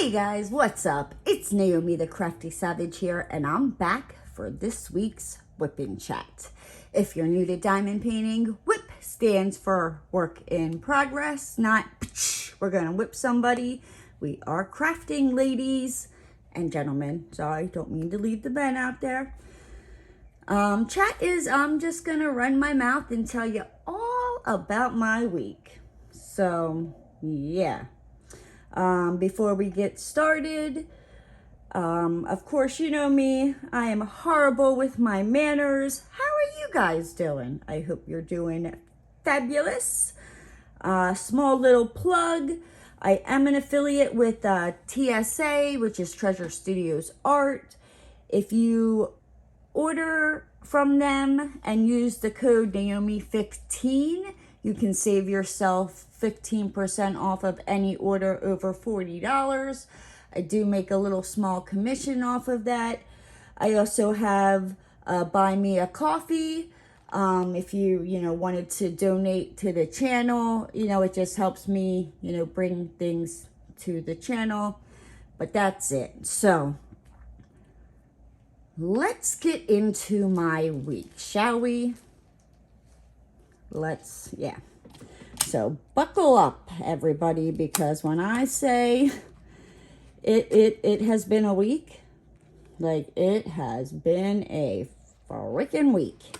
Hey guys, what's up? It's Naomi the Crafty Savage here, and I'm back for this week's Wip Chat. If you're new to diamond painting, WIP stands for work in progress, not we're gonna whip somebody. We are crafting, ladies and gentlemen. Sorry, don't mean to leave the men out there. Chat is I'm just gonna run my mouth and tell you all about my week. So yeah. Before we get started, of course, you know me, I am horrible with my manners. How are you guys doing? I hope you're doing fabulous. Small little plug. I am an affiliate with TSA, which is Treasure Studios Art. If you order from them and use the code Naomi15, you can save yourself 15% off of any order over $40. I do make a little small commission off of that. I also have Buy Me a Coffee. If you wanted to donate to the channel, it just helps me, bring things to the channel. But that's it. So let's get into my week, shall we? So buckle up, everybody, because when I say it has been a week, like it has been a freaking week.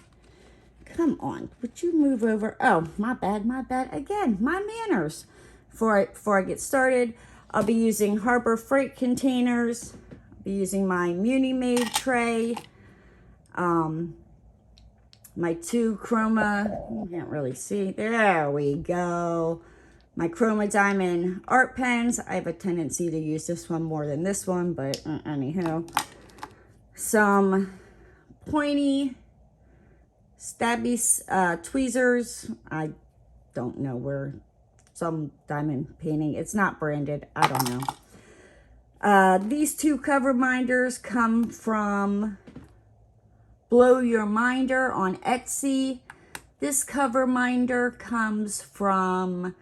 Come on, would you move over? Oh, my bad again, my manners. Before I get started, I'll be using Harbor Freight containers. I'll be using my Munimade tray. My two Chroma, you can't really see, there we go. My Chroma Diamond art pens. I have a tendency to use this one more than this one, but anyhow. Some pointy, stabby tweezers. I don't know where, some diamond painting. It's not branded, I don't know. These two Coverminders come from Blow Your Minder on Etsy. This Coverminder comes from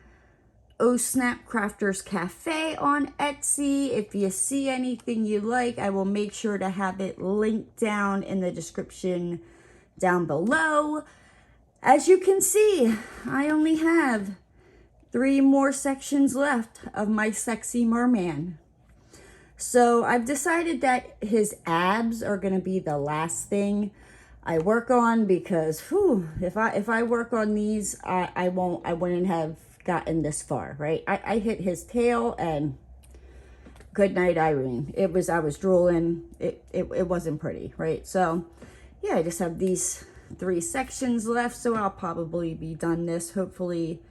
Oh Snap Crafters Cafe on Etsy. If you see anything you like, I will make sure to have it linked down in the description down below. As you can see, I only have 3 more sections left of my sexy merman. So I've decided that his abs are going to be the last thing I work on, because if I work on these, I wouldn't have gotten this far, right? I hit his tail and good night, Irene. I was drooling. It wasn't pretty, right? So yeah, I just have these 3 sections left, so I'll probably be done this hopefully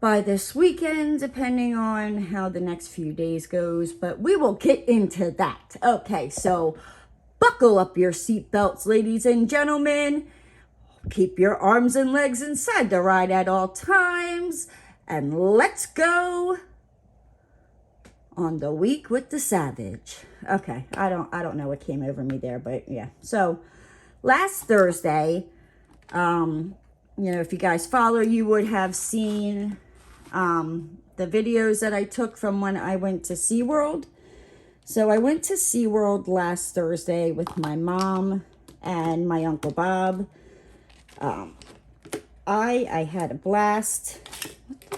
by this weekend, depending on how the next few days goes, but we will get into that. Okay, so buckle up your seatbelts, ladies and gentlemen. Keep your arms and legs inside the ride at all times, and let's go on the week with the Savage. Okay, I don't know what came over me there, but yeah. So last Thursday, if you guys follow, you would have seen the videos that I took from when I went to SeaWorld. So I went to SeaWorld last Thursday with my mom and my Uncle Bob. I had a blast.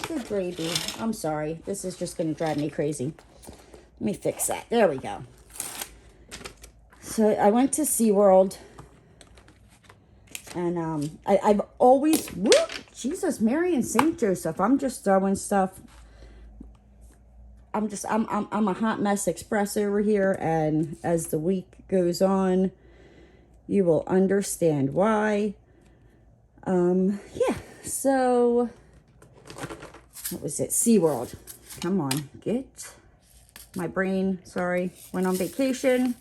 Good gravy. I'm sorry. This is just going to drive me crazy. Let me fix that. There we go. So I went to SeaWorld. And I've always, Jesus, Mary and St. Joseph. I'm just throwing stuff. I'm a hot mess express over here. And as the week goes on, you will understand why. Yeah, so what was it? SeaWorld. Come on, get my brain, sorry, went on vacation.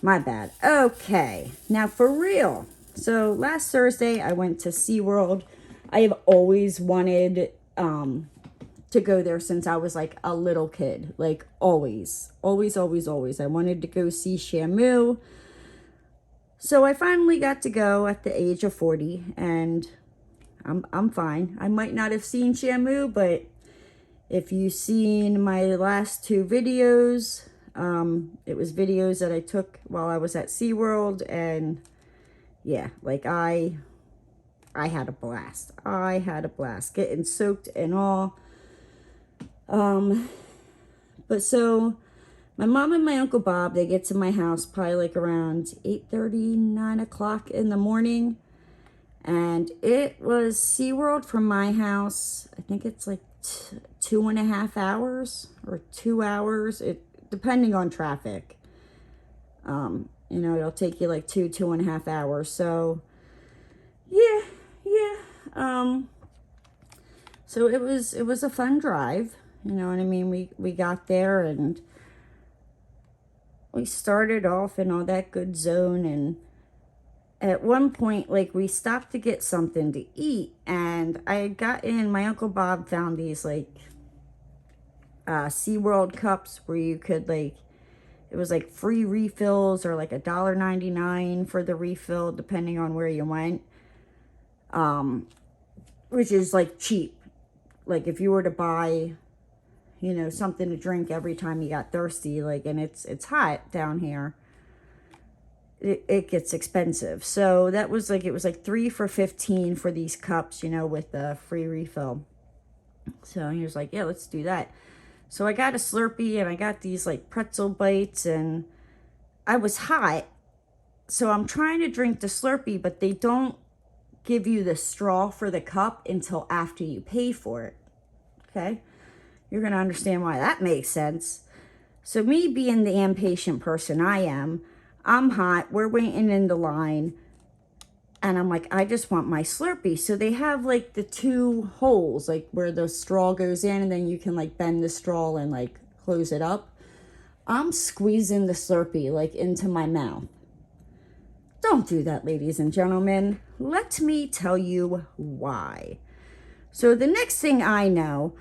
My bad. Okay, now for real. So last Thursday I went to SeaWorld. I have always wanted to go there since I was like a little kid. Like always. I wanted to go see Shamu. So I finally got to go at the age of 40, and I'm fine. I might not have seen Shamu, but If you've seen my last two videos, it was videos that I took while I was at SeaWorld, and yeah, like I had a blast. I had a blast getting soaked and all. But so my mom and my Uncle Bob, they get to my house probably like around 8:30, 9 o'clock in the morning. And it was SeaWorld from my house. I think it's like 2.5 hours or 2 hours, depending on traffic. You know, it'll take you like 2.5 hours. So yeah. So it was a fun drive. You know what I mean? We got there and we started off in all that good zone, and at one point, like, we stopped to get something to eat, and I had gotten, my Uncle Bob found these, like, SeaWorld cups where you could, like, it was, like, free refills or, like, $1.99 for the refill, depending on where you went, which is, like, cheap. Like, if you were to buy, you know, something to drink every time you got thirsty, like, and it's hot down here, it gets expensive. So that was like, it was like 3 for $15 for these cups, you know, with the free refill. So he was like, yeah, let's do that. So I got a Slurpee and I got these like pretzel bites, and I was hot. So I'm trying to drink the Slurpee, but they don't give you the straw for the cup until after you pay for it. Okay. You're going to understand why that makes sense. So me being the impatient person I am, I'm hot, we're waiting in the line, and I'm like, I just want my Slurpee. So they have like the 2 holes, like where the straw goes in, and then you can like bend the straw and like close it up. I'm squeezing the Slurpee like into my mouth. Don't do that, ladies and gentlemen. Let me tell you why. So the next thing I know,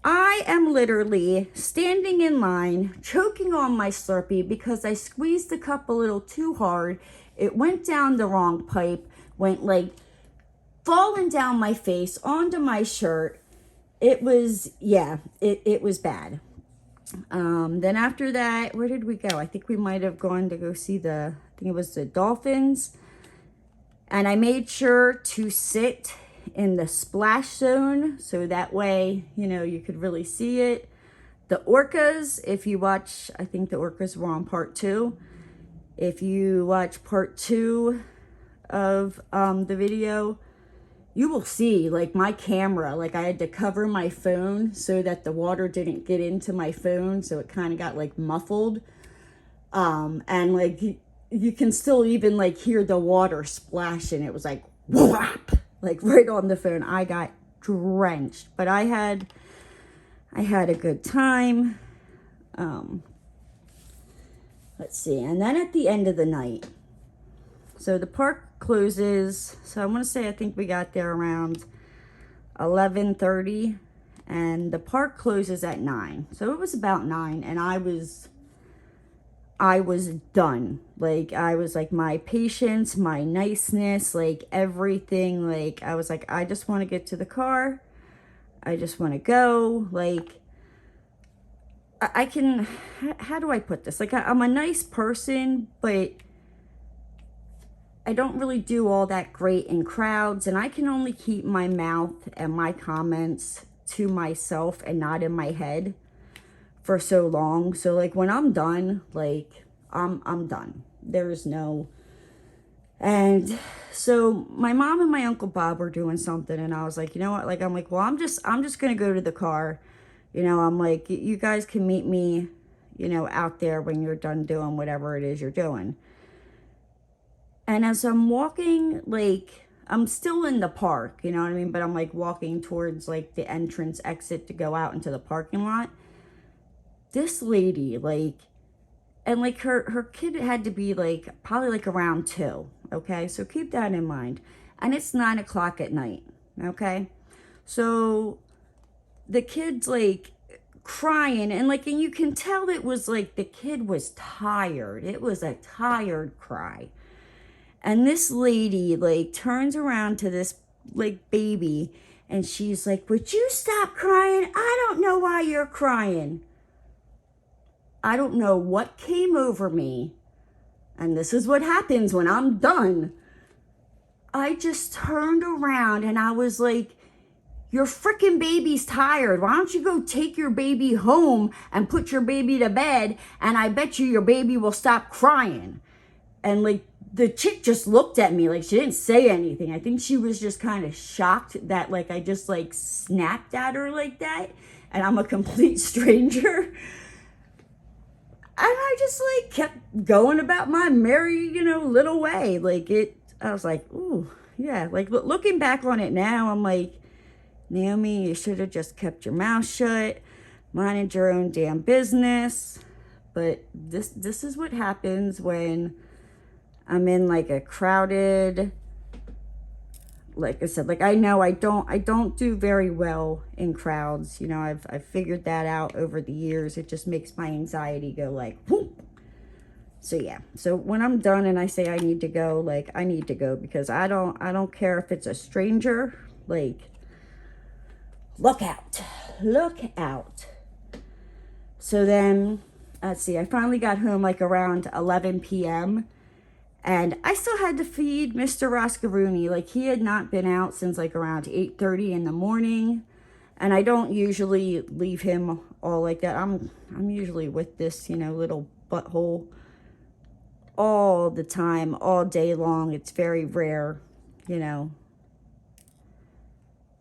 I am literally standing in line, choking on my Slurpee because I squeezed the cup a little too hard. It went down the wrong pipe, went like falling down my face, onto my shirt. It was, yeah, it was bad. Then after that, where did we go? I think we might have gone to go see I think it was the dolphins. And I made sure to sit in the splash zone, so that way, you know, you could really see it. The orcas, if you watch, I think the orcas were on part 2. If you watch part 2 of the video, you will see like my camera, like I had to cover my phone so that the water didn't get into my phone, so it kind of got like muffled, and like you can still even like hear the water splashing. It was like whap, like right on the phone. I got drenched, but I had a good time. Let's see. And then at the end of the night, so the park closes. So I want to say, I think we got there around 11:30, and the park closes at 9. So it was about 9, and I was done. Like, I was like, my patience, my niceness, like everything, like I was like, I just want to get to the car. I just want to go. Like, I can, how do I put this? Like, I'm a nice person, but I don't really do all that great in crowds, and I can only keep my mouth and my comments to myself and not in my head for so long. So like, when I'm done, like I'm done. There's no. And so my mom and my Uncle Bob were doing something, and I was like, you know what, like, I'm like, well, I'm just gonna go to the car, you know. I'm like, you guys can meet me, you know, out there when you're done doing whatever it is you're doing. And as I'm walking, like, I'm still in the park, you know what I mean, but I'm like walking towards like the entrance exit to go out into the parking lot. This lady, like, and like her kid had to be like probably like around 2. Okay, so keep that in mind. And it's 9 o'clock at night. Okay, so the kid's like crying, and like, and you can tell it was like the kid was tired. It was a tired cry. And this lady like turns around to this like baby And she's like, would you stop crying? I don't know why you're crying. I don't know what came over me. And this is what happens when I'm done. I just turned around and I was like, your freaking baby's tired. Why don't you go take your baby home and put your baby to bed? And I bet you your baby will stop crying. And like the chick just looked at me like she didn't say anything. I think she was just kind of shocked that like I just like snapped at her like that. And I'm a complete stranger. And I just like kept going about my merry, little way. Like I was like, ooh, yeah. Like looking back on it now, I'm like, Naomi, you should have just kept your mouth shut, minded your own damn business. But this is what happens when I'm in like a crowded, like I said, like I know I don't do very well in crowds. I've figured that out over the years. It just makes my anxiety go like, whoop. So yeah, so when I'm done and I say I need to go, like I need to go, because I don't care if it's a stranger, like look out, look out. So then, let's see, I finally got home like around 11 p.m. and I still had to feed Mr. Roscaroni. Like he had not been out since like around 8:30 in the morning. And I don't usually leave him all like that. I'm usually with this, little butthole all the time, all day long. It's very rare,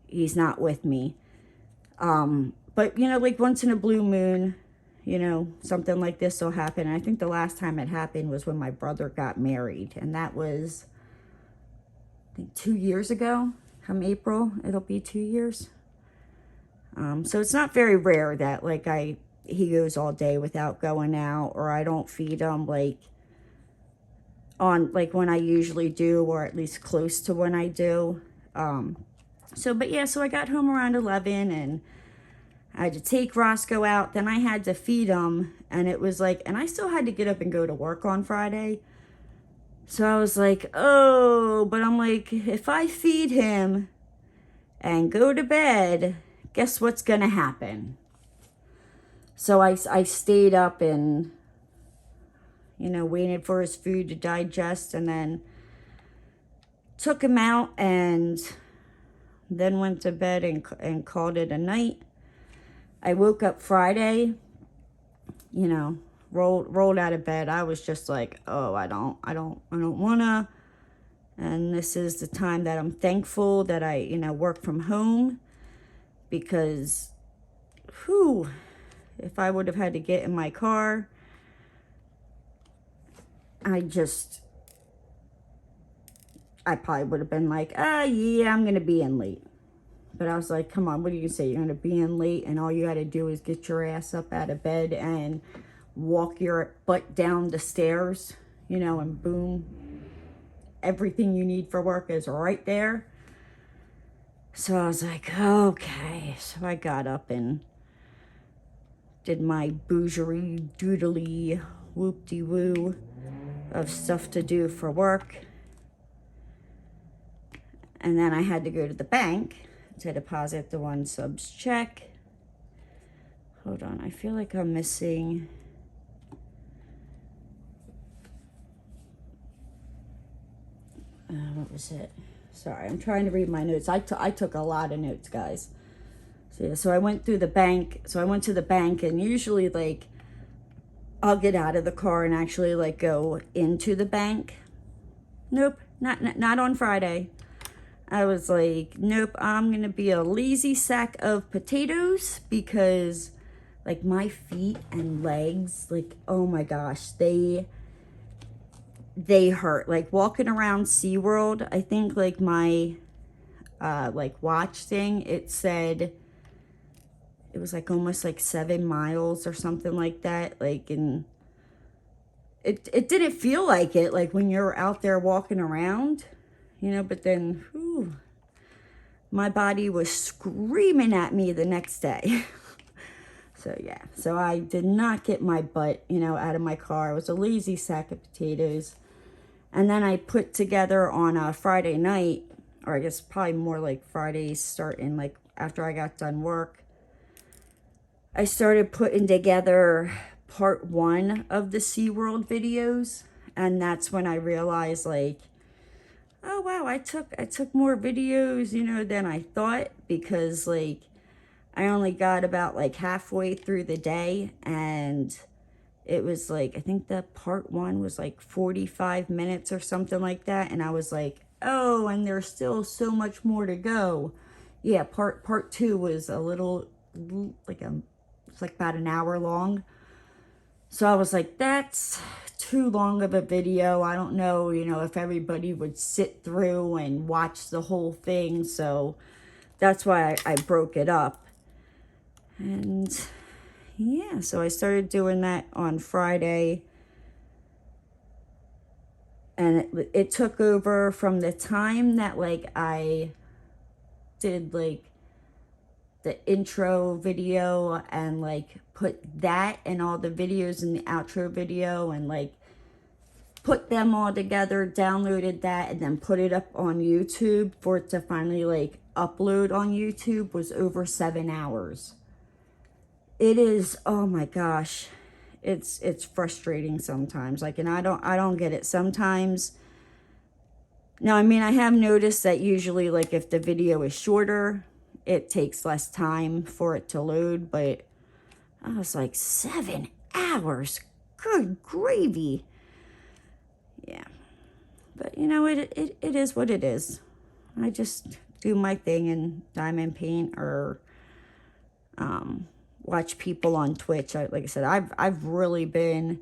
he's not with me. But like once in a blue moon, something like this will happen. And I think the last time it happened was when my brother got married, and that was I think 2 years ago. Come April, it'll be 2 years. So it's not very rare that like he goes all day without going out, or I don't feed him like on like when I usually do, or at least close to when I do. But yeah, so I got home around 11 and I had to take Roscoe out. Then I had to feed him, and it was like, and I still had to get up and go to work on Friday. So I was like, oh, but I'm like, if I feed him and go to bed, guess what's going to happen? So I stayed up and, waited for his food to digest, and then took him out and then went to bed and called it a night. I woke up Friday, rolled out of bed. I was just like, oh, I don't wanna. And this is the time that I'm thankful that I, work from home, because, if I would have had to get in my car, I probably would have been like, yeah, I'm gonna be in late. But I was like, come on, what do you say? You're going to be in late and all you got to do is get your ass up out of bed and walk your butt down the stairs, and boom, everything you need for work is right there. So I was like, okay. So I got up and did my bougerie, doodly, whoop-de-woo of stuff to do for work. And then I had to go to the bank to deposit the 1 subs check. Hold on, I feel like I'm missing. What was it? Sorry, I'm trying to read my notes. I took a lot of notes, guys. So yeah, so I went through the bank. So I went to the bank, and usually like I'll get out of the car and actually like go into the bank. Nope, not on Friday. I was like, nope, I'm going to be a lazy sack of potatoes, because like my feet and legs, like, oh my gosh, they hurt. Like walking around SeaWorld, I think like my like watch thing, it said it was like almost like 7 miles or something like that. Like, and it didn't feel like it, like when you're out there walking around. But then, my body was screaming at me the next day. So, yeah. So, I did not get my butt, out of my car. It was a lazy sack of potatoes. And then I put together on a Friday night, or I guess probably more like Fridays, starting like after I got done work, I started putting together part 1 of the SeaWorld videos. And that's when I realized, like, oh wow, I took more videos, you know, than I thought, because like I only got about like halfway through the day, and it was like, I think the part 1 was like 45 minutes or something like that, and I was like, oh, and there's still so much more to go. Yeah, part 2 was a little like it's like about an hour long. So I was like, that's too long of a video. I don't know, you know, if everybody would sit through and watch the whole thing. So that's why I broke it up. And yeah, so I started doing that on Friday. And it took over from the time that like I did like the intro video and like put that and all the videos in the outro video and like put them all together, downloaded that, and then put it up on YouTube for it to finally like upload on YouTube was over 7 hours. It is, oh my gosh, it's frustrating sometimes. Like, and I don't get it sometimes. Now, I mean, I have noticed that usually like if the video is shorter, it takes less time for it to load, but I was like, 7 hours, good gravy. Yeah, but you know, it is what it is. I just do my thing and diamond paint or watch people on Twitch. Like I said, I've really been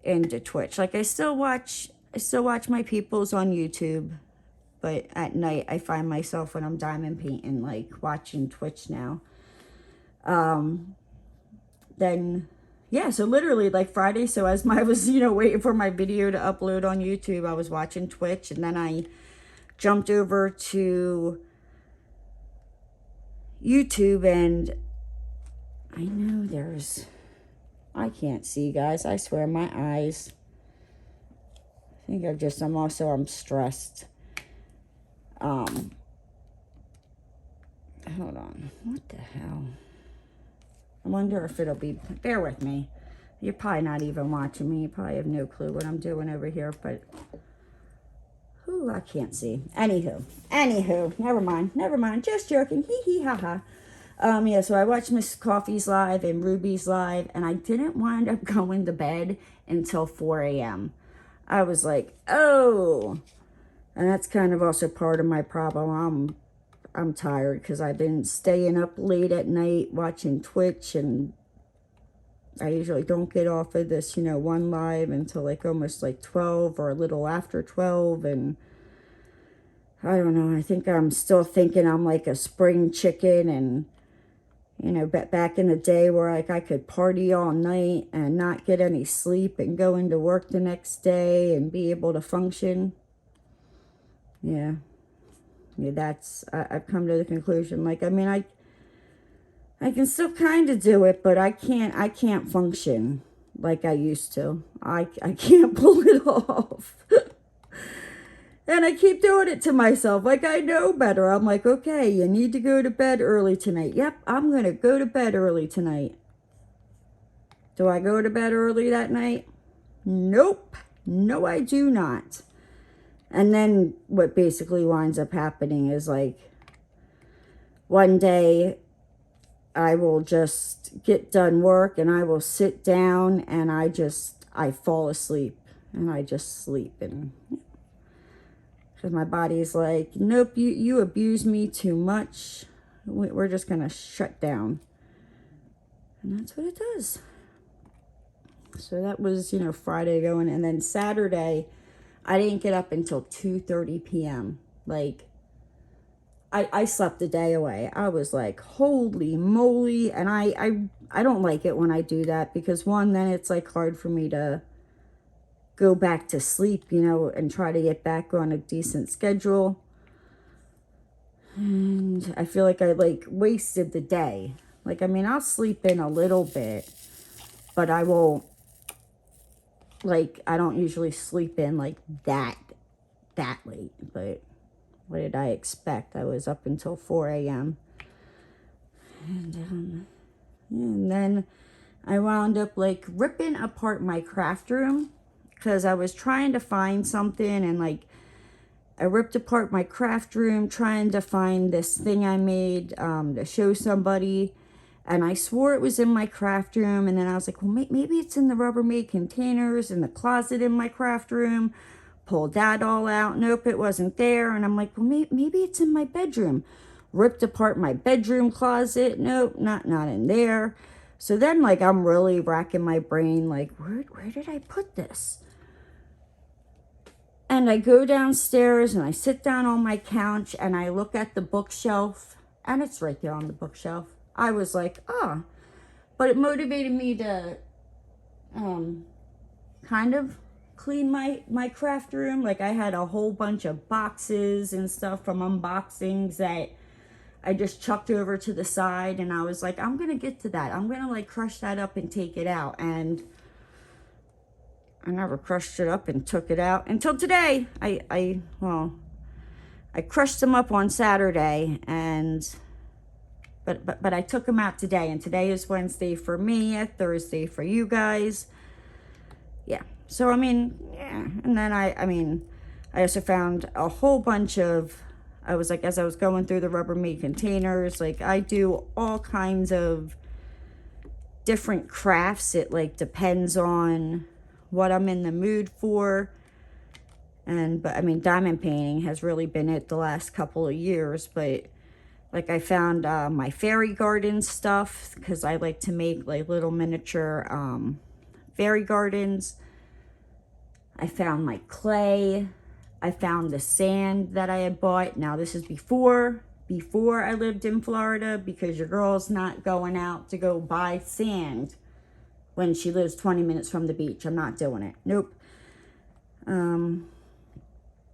into Twitch. Like I still watch my peoples on YouTube, but at night I find myself when I'm diamond painting like watching Twitch now. Then yeah, so literally like Friday, so as I was, you know, waiting for my video to upload on YouTube, I was watching Twitch, and then I jumped over to YouTube, and I know I can't see, guys. I swear, my eyes. I think I'm stressed. Hold on. What the hell? I wonder if it'll be, bear with me. You're probably not even watching me. You probably have no clue what I'm doing over here, but, ooh, I can't see. Anywho, never mind, just joking, hee hee ha ha. Yeah, so I watched Miss Coffee's live and Ruby's live, and I didn't wind up going to bed until 4 a.m. I was like, oh, and that's kind of also part of my problem. I'm tired because I've been staying up late at night watching Twitch, and I usually don't get off of this, you know, one live until like almost like 12 or a little after 12, and I don't know, I think I'm still thinking I'm like a spring chicken, and you know, back in the day where like I could party all night and not get any sleep and go into work the next day and be able to function. Yeah, I've come to the conclusion, like, I mean, I can still kind of do it, but I can't function like I used to. I can't pull it off. And I keep doing it to myself, like I know better. I'm like, okay, you need to go to bed early tonight. Yep, I'm going to go to bed early tonight. Do I go to bed early that night? Nope. No, I do not. And then what basically winds up happening is like, one day I will just get done work and I will sit down and I fall asleep and I just sleep, and because my body's like, nope, you abuse me too much. We're just going to shut down. And that's what it does. So that was, you know, Friday going. And then Saturday, I didn't get up until 2:30 p.m. Like, I slept a day away. I was like, holy moly. And I don't like it when I do that, because one, then it's like hard for me to go back to sleep, you know, and try to get back on a decent schedule. And I feel like I like wasted the day. Like, I mean, I'll sleep in a little bit, but I won't, like, I don't usually sleep in like that late. But what did I expect? I was up until 4 a.m. And then I wound up like ripping apart my craft room because I was trying to find something, and like I ripped apart my craft room trying to find this thing I made to show somebody, and I swore it was in my craft room, and then I was like, well, maybe it's in the Rubbermaid containers in the closet in my craft room. Pulled that all out. Nope, it wasn't there. And I'm like, well, maybe it's in my bedroom. Ripped apart my bedroom closet. Nope, not in there. So then, like, I'm really racking my brain, like, where did I put this? And I go downstairs and I sit down on my couch and I look at the bookshelf, and it's right there on the bookshelf. I was like, oh. But it motivated me to kind of clean my craft room. Like, I had a whole bunch of boxes and stuff from unboxings that I just chucked over to the side, and I was like, I'm gonna get to that. I'm gonna like crush that up and take it out. And I never crushed it up and took it out until today. I crushed them up on Saturday, and but I took them out today, and today is Wednesday for me, Thursday for you guys. Yeah. So I mean, yeah. And then I also found a whole bunch of, I was like, as I was going through the Rubbermaid containers, like I do all kinds of different crafts. It like depends on what I'm in the mood for. But I mean, diamond painting has really been it the last couple of years. But like I found my fairy garden stuff, because I like to make like little miniature fairy gardens. I found my clay. I found the sand that I had bought. Now this is before I lived in Florida, because your girl's not going out to go buy sand when she lives 20 minutes from the beach. I'm not doing it. Nope.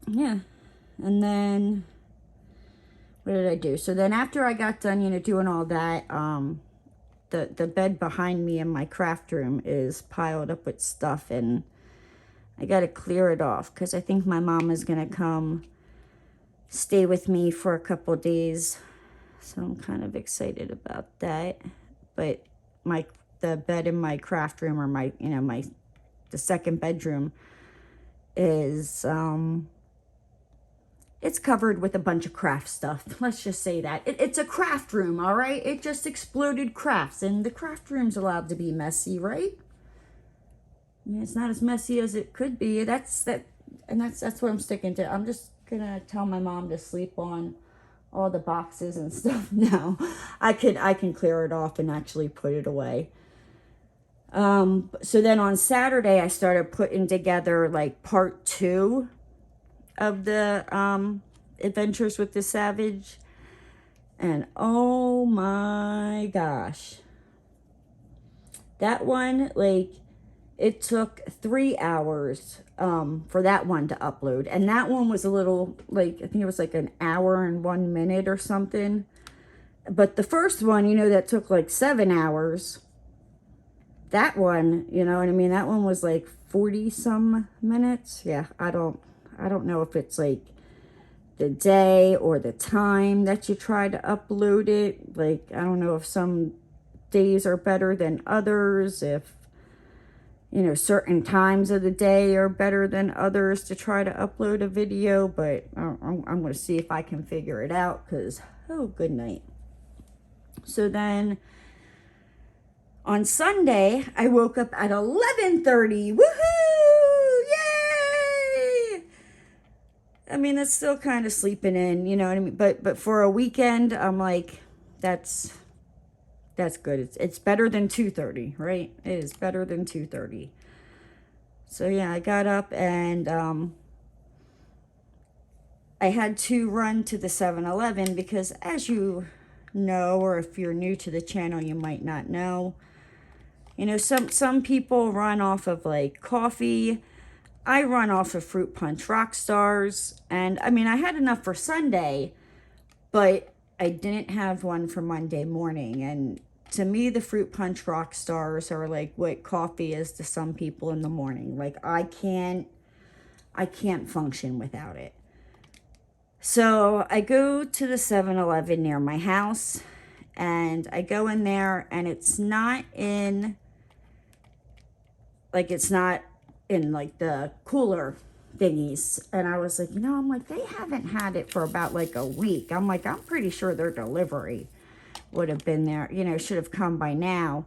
Yeah. And then what did I do? So then after I got done, you know, doing all that, the bed behind me in my craft room is piled up with stuff, and I got to clear it off because I think my mom is going to come stay with me for a couple days. So I'm kind of excited about that. But the bed in my craft room, or the second bedroom, is it's covered with a bunch of craft stuff. Let's just say that. It's a craft room, all right? It just exploded crafts, and the craft room's allowed to be messy, right? I mean, it's not as messy as it could be. That's what I'm sticking to. I'm just gonna tell my mom to sleep on all the boxes and stuff now. I can clear it off and actually put it away. So then on Saturday, I started putting together like part 2 of the Adventures with the Savage. And oh my gosh. That one, like, it took 3 hours for that one to upload. And that one was a little, like, I think it was like an hour and 1 minute or something. But the first one, you know, that took like 7 hours. That one, you know what I mean? That one was like 40 some minutes. Yeah, I don't know if it's like the day or the time that you try to upload it. Like, I don't know if some days are better than others, if, you know, certain times of the day are better than others to try to upload a video. But I'm going to see if I can figure it out, because, oh, good night. So then on Sunday, I woke up at 11:30. Woohoo! Yay! I mean, that's still kind of sleeping in, you know what I mean? But for a weekend, I'm like, that's good. It's better than 2:30, right? It is better than 2:30. So yeah, I got up and I had to run to the 7-Eleven because, as you know, or if you're new to the channel, you might not know, you know, some people run off of like coffee. I run off of Fruit Punch Rockstars. And I mean, I had enough for Sunday, but I didn't have one for Monday morning. And to me, the Fruit Punch Rockstars are like what coffee is to some people in the morning. Like, I can't function without it. So I go to the 7-Eleven near my house, and I go in there, and it's not in like the cooler thingies. And I was like, I'm like, they haven't had it for about like a week. I'm like, I'm pretty sure their delivery would have been there, should have come by now.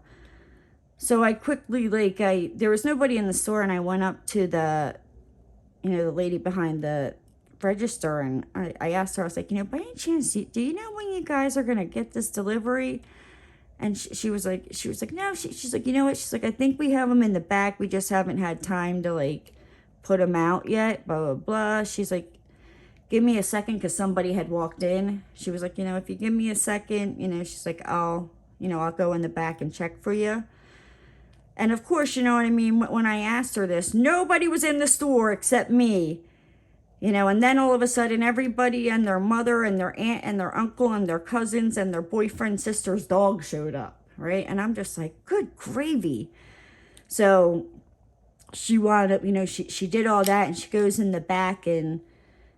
So I quickly, there was nobody in the store, and I went up to the lady behind the register, and I asked her, I was like, by any chance, do you know when you guys are going to get this delivery? And she was like, no, she's like, you know what? She's like, I think we have them in the back. We just haven't had time to like put them out yet, blah, blah, blah. She's like, give me a second, because somebody had walked in. She was like, if you give me a second, she's like, I'll go in the back and check for you. And of course, you know what I mean, when I asked her this, nobody was in the store except me. And then all of a sudden, everybody and their mother and their aunt and their uncle and their cousins and their boyfriend, sister's dog showed up, right? And I'm just like, good gravy. So she wound up, she did all that, and she goes in the back, and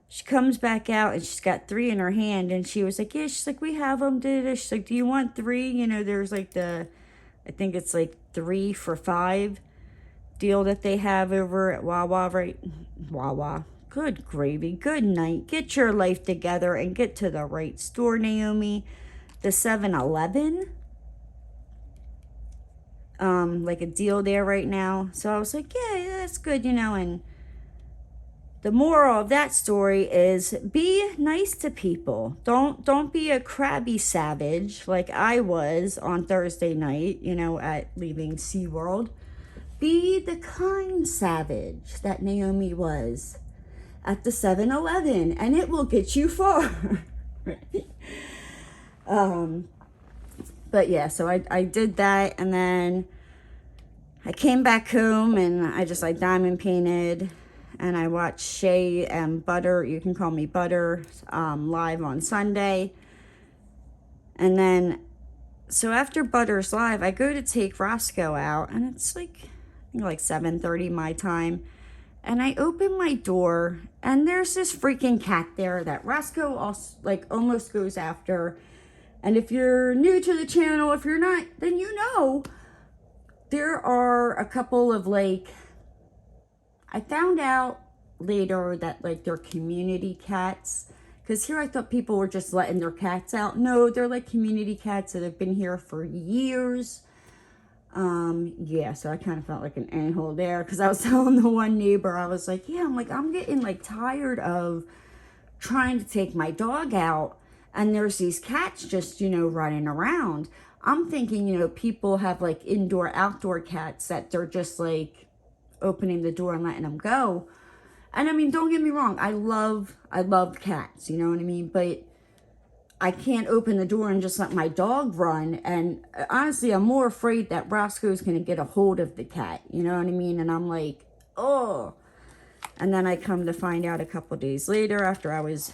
she comes back out, and she's got 3 in her hand, and she was like, yeah, she's like, we have them. She's like, do you want 3? There's like I think it's like 3 for $5 deal that they have over at Wawa, right? Wawa. Good gravy. Good night. Get your life together and get to the right store, Naomi. The 7-Eleven. Like a deal there right now. So I was like, yeah, that's good, and the moral of that story is be nice to people. Don't be a crabby savage like I was on Thursday night, at leaving SeaWorld. Be the kind savage that Naomi was at the 7-Eleven, and it will get you far. But yeah, so I did that, and then I came back home, and I just diamond painted, and I watched Shay and Butter, you can call me Butter, live on Sunday. And then, so after Butter's live, I go to take Roscoe out, and it's I think 7:30 my time. And I open my door, and there's this freaking cat there that Roscoe also, almost goes after. And if you're new to the channel, if you're not, then there are a couple of I found out later that they're community cats. Because here I thought people were just letting their cats out. No, they're community cats that have been here for years. Yeah, so I kind of felt like an a-hole there, because I was telling the one neighbor, I was like, yeah, I'm getting tired of trying to take my dog out, and there's these cats just, running around. I'm thinking, people have indoor, outdoor cats that they're just opening the door and letting them go. And I mean, don't get me wrong, I love cats, you know what I mean? But I can't open the door and just let my dog run. And honestly, I'm more afraid that Roscoe's going to get a hold of the cat. You know what I mean? And I'm like, oh. And then I come to find out a couple days later, after I was,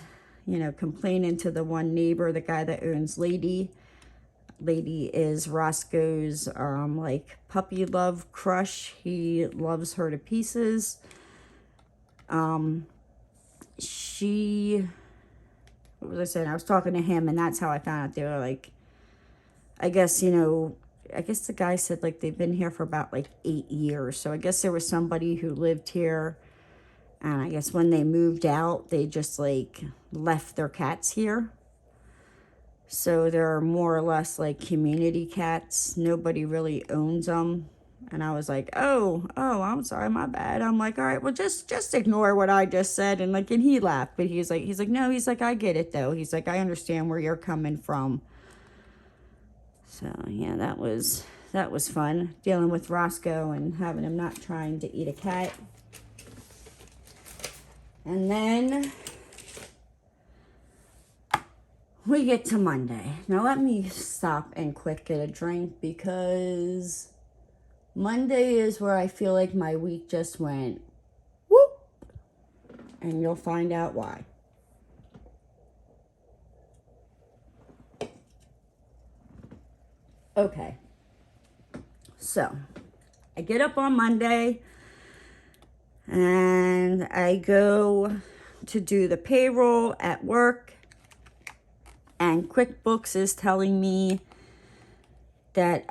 complaining to the one neighbor, the guy that owns Lady. Lady is Roscoe's, puppy love crush. He loves her to pieces. What was I saying? I was talking to him, and that's how I found out they were I guess the guy said they've been here for about 8 years. So I guess there was somebody who lived here, and I guess when they moved out, they just left their cats here. So they're more or less community cats. Nobody really owns them. And I was like, oh, I'm sorry, my bad. I'm like, all right, well, just ignore what I just said. And and he laughed, but he's like, no, I get it though. He's like, I understand where you're coming from. So yeah, that was fun, dealing with Roscoe and having him not trying to eat a cat. And then we get to Monday. Now let me stop and quick get a drink, because Monday is where I feel like my week just went whoop, and you'll find out why. Okay, so I get up on Monday, and I go to do the payroll at work, and QuickBooks is telling me that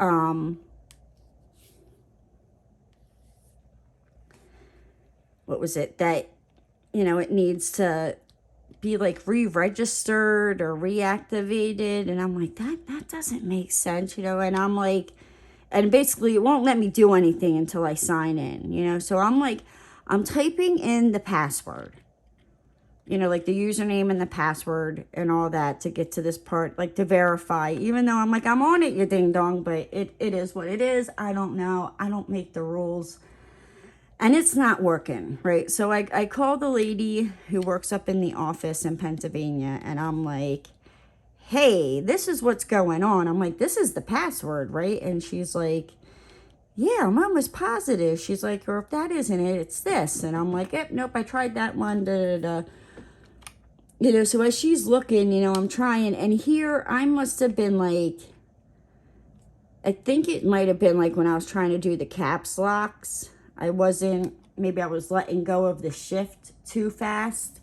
what was it, that it needs to be like re-registered or reactivated, and I'm like, that doesn't make sense, and I'm like, and basically it won't let me do anything until I sign in, so I'm like, I'm typing in the password, like the username and the password and all that to get to this part, like to verify, even though I'm like, I'm on it, you ding dong, but it is what it is. I don't know. I don't make the rules. And it's not working, right? So I call the lady who works up in the office in Pennsylvania, and I'm like, hey, this is what's going on. I'm like, this is the password, right? And she's like, yeah, I'm almost positive. She's like, or if that isn't it, it's this. And I'm like, yep, nope, I tried that one, da, da, da. So as she's looking, I'm trying, and here I must have been like, I think it might have been like when I was trying to do the caps locks. Maybe I was letting go of the shift too fast,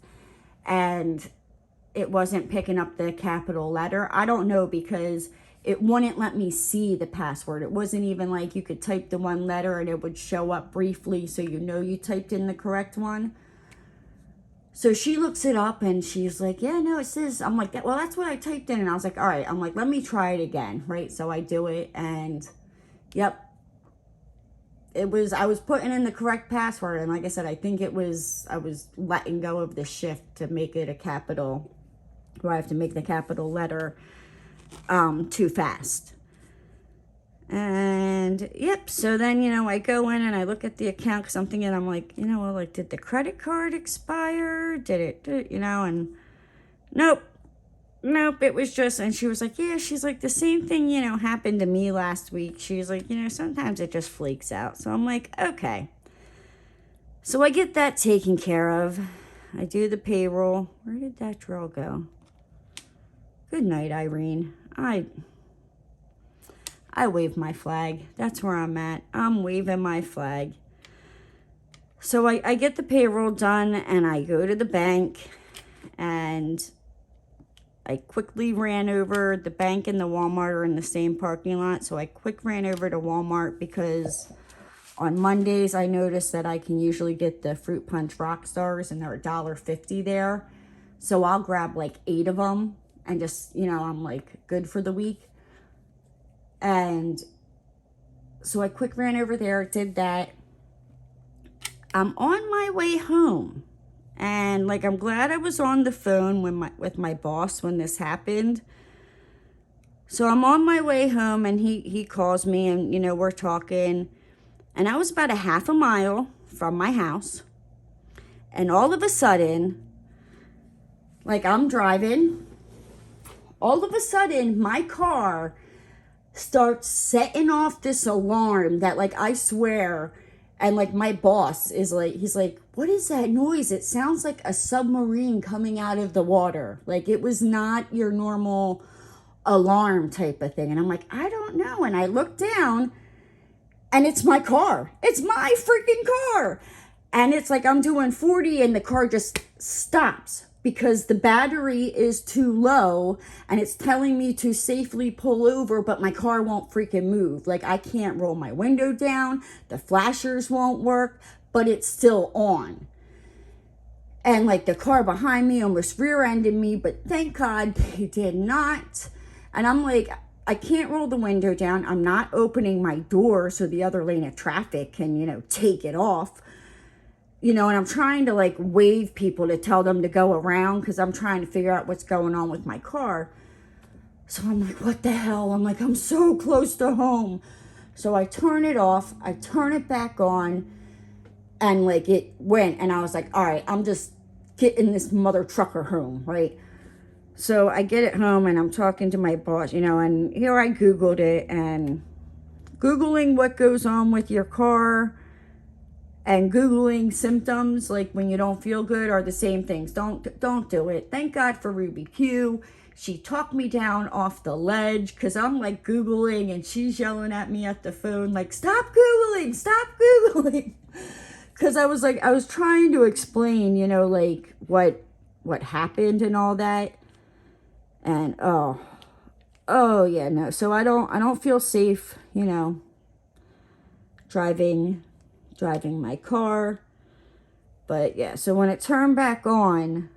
and it wasn't picking up the capital letter. I don't know, because it wouldn't let me see the password. It wasn't even like you could type the one letter and it would show up briefly so you typed in the correct one. So she looks it up and she's like, yeah, no, it says, I'm like, well, that's what I typed in. And I was like, all right, I'm like, let me try it again, right? So I do it, and yep. I was putting in the correct password, and like I said, I think I was letting go of the shift to make it a capital, where I have to make the capital letter too fast. And yep, so then, I go in and I look at the account, because I'm thinking, I'm like, well, like, did the credit card expire? Did it, and nope, it was just, and she was like, yeah, she's like, the same thing, happened to me last week. She's like, sometimes it just flakes out. So I'm like, okay. So I get that taken care of. I do the payroll. Where did that draw go? Good night, Irene. I wave my flag. That's where I'm at. I'm waving my flag. So I get the payroll done, and I go to the bank, and I quickly ran over. The bank and the Walmart are in the same parking lot. So I ran over to Walmart, because on Mondays I noticed that I can usually get the Fruit Punch Rock Stars, and they're $1.50 there. So I'll grab like 8 of them, and just, I'm like good for the week. And so I quick ran over there, did that. I'm on my way home. And like, I'm glad I was on the phone with my boss when this happened. So I'm on my way home, and he calls me, and we're talking, and I was about a half a mile from my house, and all of a sudden, like, I'm driving, all of a sudden my car starts setting off this alarm that, like, I swear. And like, my boss is like, he's like, what is that noise? It sounds like a submarine coming out of the water. Like, it was not your normal alarm type of thing. And I'm like, I don't know. And I look down, and it's my car. It's my freaking car. And it's like, I'm doing 40, and the car just stops, because the battery is too low, and it's telling me to safely pull over, but my car won't freaking move. Like, I can't roll my window down, the flashers won't work, but it's still on. And like, the car behind me almost rear-ended me, but thank God they did not. And I'm like, I can't roll the window down. I'm not opening my door so the other lane of traffic can, take it off. And I'm trying to like wave people to tell them to go around, because I'm trying to figure out what's going on with my car. So I'm like, what the hell? I'm like, I'm so close to home. So I turn it off, I turn it back on, and like, it went, and I was like, all right, I'm just getting this mother trucker home, right? So I get it home, and I'm talking to my boss, and here I Googled it, and Googling what goes on with your car and Googling symptoms, like when you don't feel good, are the same things. Don't do it. Thank God for Ruby Q. She talked me down off the ledge, because I'm like Googling, and she's yelling at me at the phone like, stop Googling, because I was trying to explain, you know, like what happened and all that. And oh yeah, no. So I don't feel safe, you know, driving my car. But yeah, so when it turned back on,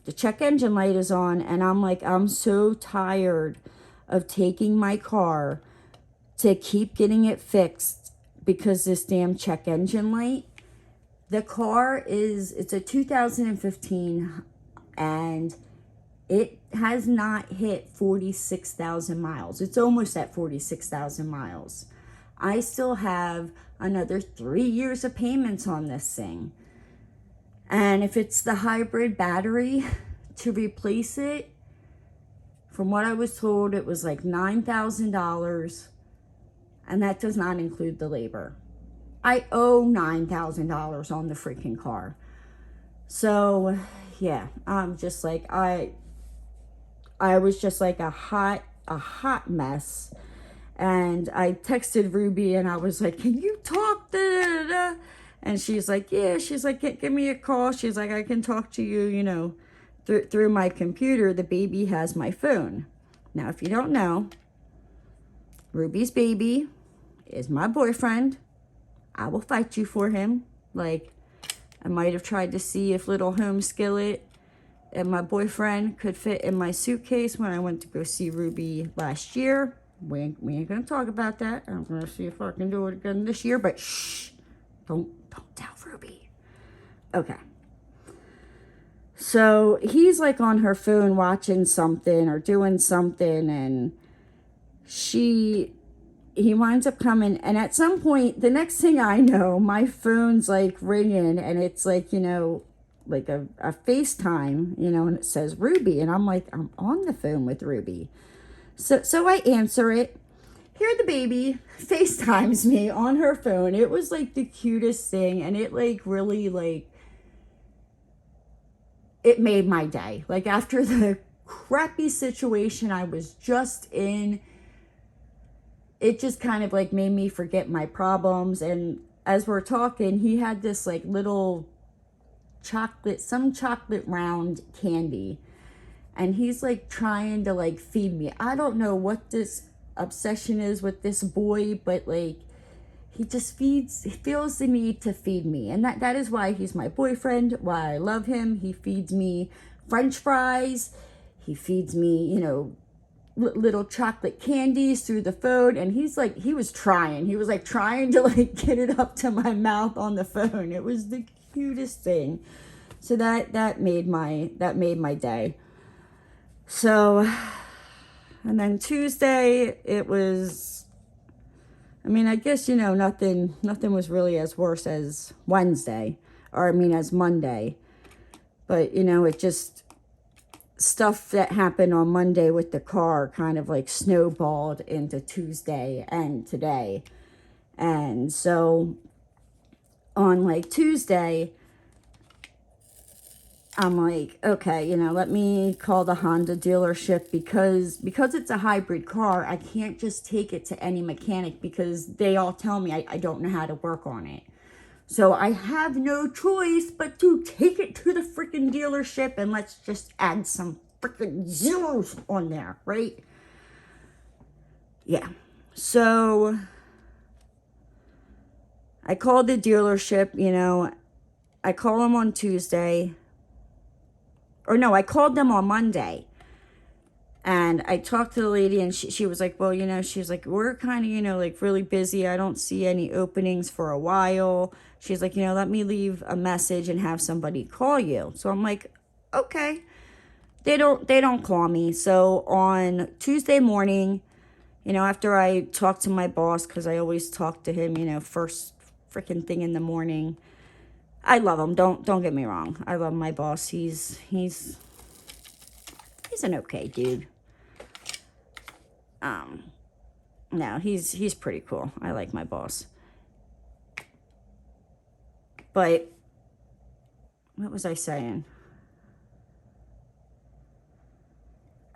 the check engine light is on, and I'm like, I'm so tired of taking my car to keep getting it fixed because this damn check engine light. The car it's a 2015, and it has not hit 46,000 miles. It's almost at 46,000 miles. I still have another 3 years of payments on this thing. And if it's the hybrid battery, to replace it, from what I was told, it was like $9,000. And that does not include the labor. I owe $9,000 on the freaking car. So, yeah, I'm just like, I was just like a hot mess. And I texted Ruby and I was like, can you talk? Da, da, da. And she's like, yeah. She's like, give me a call. She's like, I can talk to you, you know, through my computer. The baby has my phone. Now, if you don't know, Ruby's baby is my boyfriend. I will fight you for him. Like, I might have tried to see if little home skillet and my boyfriend could fit in my suitcase when I went to go see Ruby last year. We ain't gonna talk about that. I'm gonna see if I can do it again this year, but shh, don't tell Ruby. Okay. So he's like on her phone watching something or doing something, and he winds up coming, and at some point, the next thing I know, my phone's like ringing, and it's like, you know, like a FaceTime, you know, and it says Ruby, and I'm like, I'm on the phone with Ruby. So I answer it. Here the baby FaceTimes me on her phone. It was like the cutest thing, and it like really like, it made my day. Like after the crappy situation I was just in, it just kind of like made me forget my problems. And as we're talking, he had this like little some chocolate round candy, and he's like trying to like feed me. I don't know what this obsession is with this boy, but like he feels the need to feed me, and that is why he's my boyfriend, why I love him. He feeds me French fries, he feeds me, you know, little chocolate candies through the phone, and he was trying to like get it up to my mouth on the phone. It was the cutest thing. So that made my day. So, and then Tuesday, it was, I mean, I guess, you know, nothing was really as worse as Wednesday, or I mean as Monday. But, you know, it just, stuff that happened on Monday with the car kind of like snowballed into Tuesday and today. And so on like Tuesday, I'm like, okay, you know, let me call the Honda dealership, because it's a hybrid car. I can't just take it to any mechanic because they all tell me I don't know how to work on it. So I have no choice but to take it to the freaking dealership, and let's just add some freaking zeros on there, right? Yeah. So I called the dealership, you know, I call them on Tuesday. Or no, I called them on Monday. And I talked to the lady, and she was like, well, you know, she's like, we're kind of, you know, like really busy. I don't see any openings for a while. She's like, you know, let me leave a message and have somebody call you. So I'm like, okay. They don't call me. So on Tuesday morning, you know, after I talked to my boss, because I always talk to him, you know, first freaking thing in the morning. I love him. Don't get me wrong. I love my boss. He's an okay dude. No, he's pretty cool. I like my boss. But what was I saying?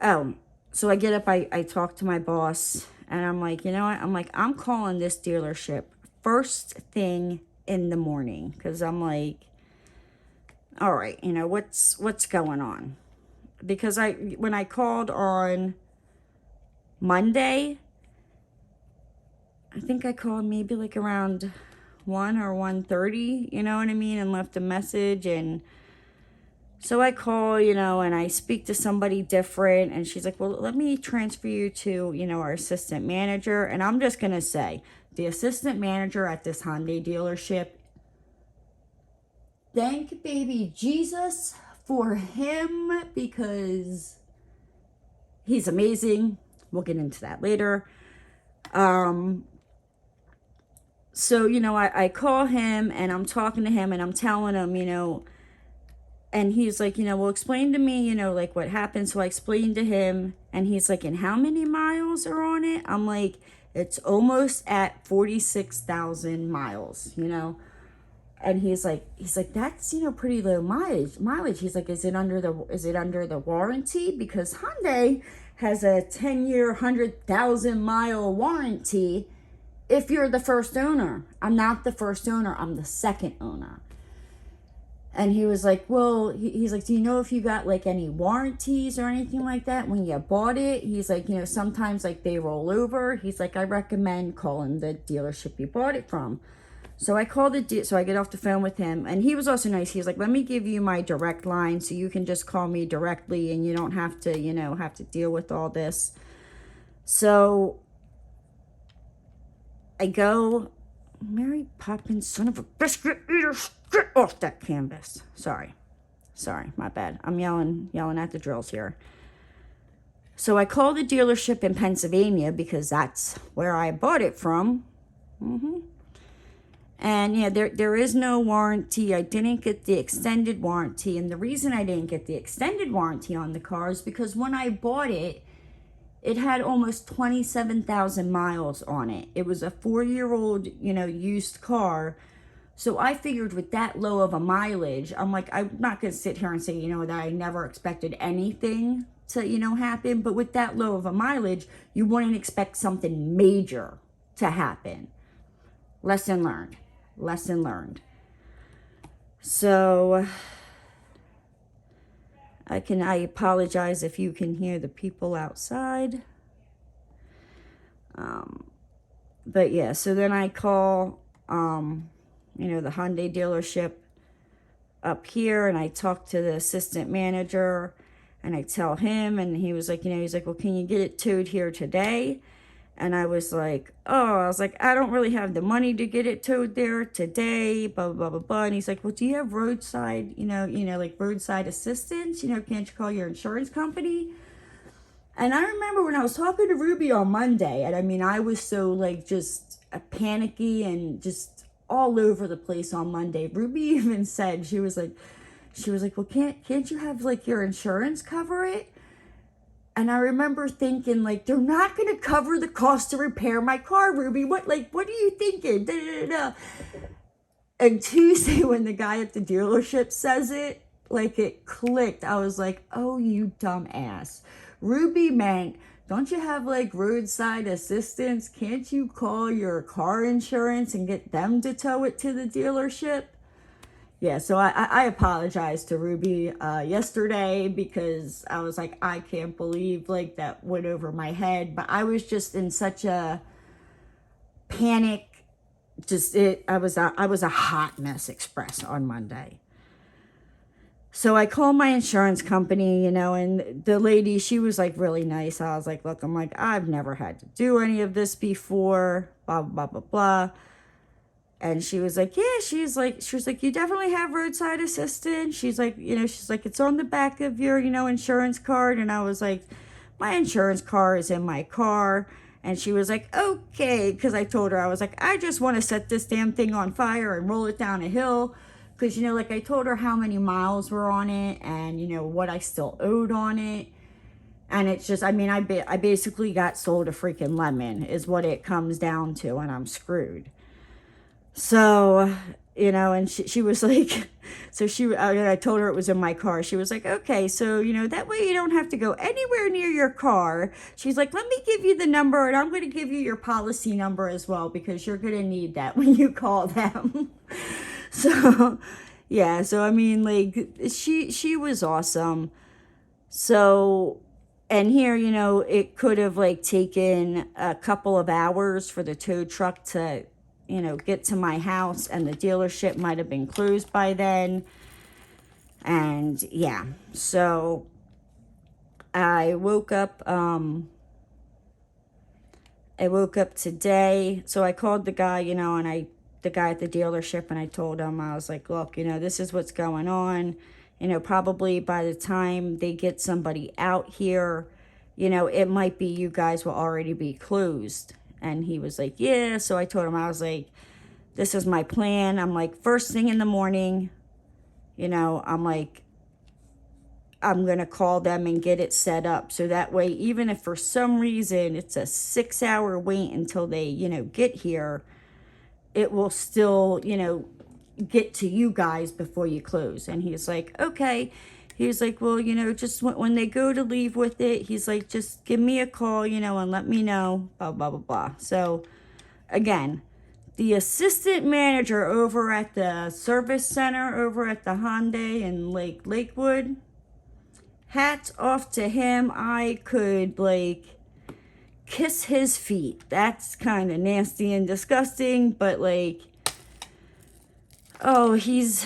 Oh, so I get up, I talk to my boss, and I'm like, you know what? I'm like, I'm calling this dealership first thing in the morning, because I'm like, all right, you know, what's going on? Because when I called on Monday, I think I called maybe like around 1 or 1:30, you know what I mean, and left a message. And so I call, you know, and I speak to somebody different, and she's like, well, let me transfer you to, you know, our assistant manager. And I'm just going to say, the assistant manager at this Hyundai dealership, thank baby Jesus for him, because he's amazing. We'll get into that later. So, you know, I call him, and I'm talking to him, and I'm telling him, you know, and he's like, you know, well, explain to me, you know, like what happened. So I explained to him, and he's like, and how many miles are on it? I'm like, it's almost at 46,000 miles, you know. And he's like, that's, you know, pretty low mileage. He's like, is it under the warranty? Because Hyundai has a 10-year, 100,000 mile warranty if you're the first owner. I'm not the first owner, I'm the second owner. And he was like, well, he's like, do you know if you got like any warranties or anything like that when you bought it? He's like, you know, sometimes like they roll over. He's like, I recommend calling the dealership you bought it from. So I called so I get off the phone with him, and he was also nice. He was like, let me give you my direct line so you can just call me directly and you don't have to, you know, have to deal with all this. So I go, Mary Poppins, son of a biscuit eater, get off that canvas. Sorry, my bad. I'm yelling at the drills here. So I call the dealership in Pennsylvania because that's where I bought it from. And yeah, there is no warranty. I didn't get the extended warranty. And the reason I didn't get the extended warranty on the car is because when I bought it, it had almost 27,000 miles on it. It was a 4-year-old, you know, used car. So I figured with that low of a mileage, I'm like, I'm not going to sit here and say, you know, that I never expected anything to, you know, happen. But with that low of a mileage, you wouldn't expect something major to happen. Lesson learned. So I apologize if you can hear the people outside. But yeah, so then I call, you know, the Hyundai dealership up here, and I talk to the assistant manager, and I tell him, and he was like, you know, he's like, well, can you get it towed here today? And I was like, I don't really have the money to get it towed there today, blah, blah, blah, blah, blah. And he's like, well, do you have roadside, like roadside assistance? You know, can't you call your insurance company? And I remember when I was talking to Ruby on Monday, and I mean, I was so like just panicky and just all over the place on Monday. Ruby even said, she was like, well, can't you have like your insurance cover it? And I remember thinking, like, they're not going to cover the cost to repair my car, Ruby. What are you thinking? Da, da, da, da. And Tuesday, when the guy at the dealership says it, like, it clicked. I was like, oh, you dumb ass. Ruby meant, don't you have, like, roadside assistance? Can't you call your car insurance and get them to tow it to the dealership? Yeah, so I apologized to Ruby yesterday because I was like, I can't believe like that went over my head. But I was just in such a panic. I was a hot mess express on Monday. So I called my insurance company, you know, and the lady, she was like really nice. I was like, look, I've never had to do any of this before, blah, blah, blah, blah. And she was like, yeah, she was like, you definitely have roadside assistance. She's like, it's on the back of your, insurance card. And I was like, my insurance card is in my car. And she was like, okay. Because I told her, I was like, I just want to set this damn thing on fire and roll it down a hill. Because, I told her how many miles were on it and, what I still owed on it. And it's just, I basically got sold a freaking lemon is what it comes down to, and I'm screwed. So you know, and she was like, so I told her it was in my car. She was like, okay, so, you know, that way you don't have to go anywhere near your car. She's like, let me give you the number, and I'm going to give you your policy number as well, because you're going to need that when you call them. So, yeah, so I mean, like, she was awesome. So, and here, you know, it could have like taken a couple of hours for the tow truck to, you know, get to my house, and the dealership might have been closed by then. And yeah, so I woke up today. So I called the guy, you know, and the guy at the dealership, and I told him, I was like, look, you know, this is what's going on. You know, probably by the time they get somebody out here, you know, it might be you guys will already be closed. And he was like, yeah. So I told him, I was like, this is my plan. I'm like, first thing in the morning, you know, I'm like, I'm going to call them and get it set up. So that way, even if for some reason it's a 6-hour wait until they, you know, get here, it will still, you know, get to you guys before you close. And he's like, okay. He's like, well, you know, just when they go to leave with it, he's like, just give me a call, you know, and let me know, blah, blah, blah, blah. So, again, the assistant manager over at the service center over at the Hyundai in Lakewood, hats off to him. I could, like, kiss his feet. That's kind of nasty and disgusting, but, like, oh, he's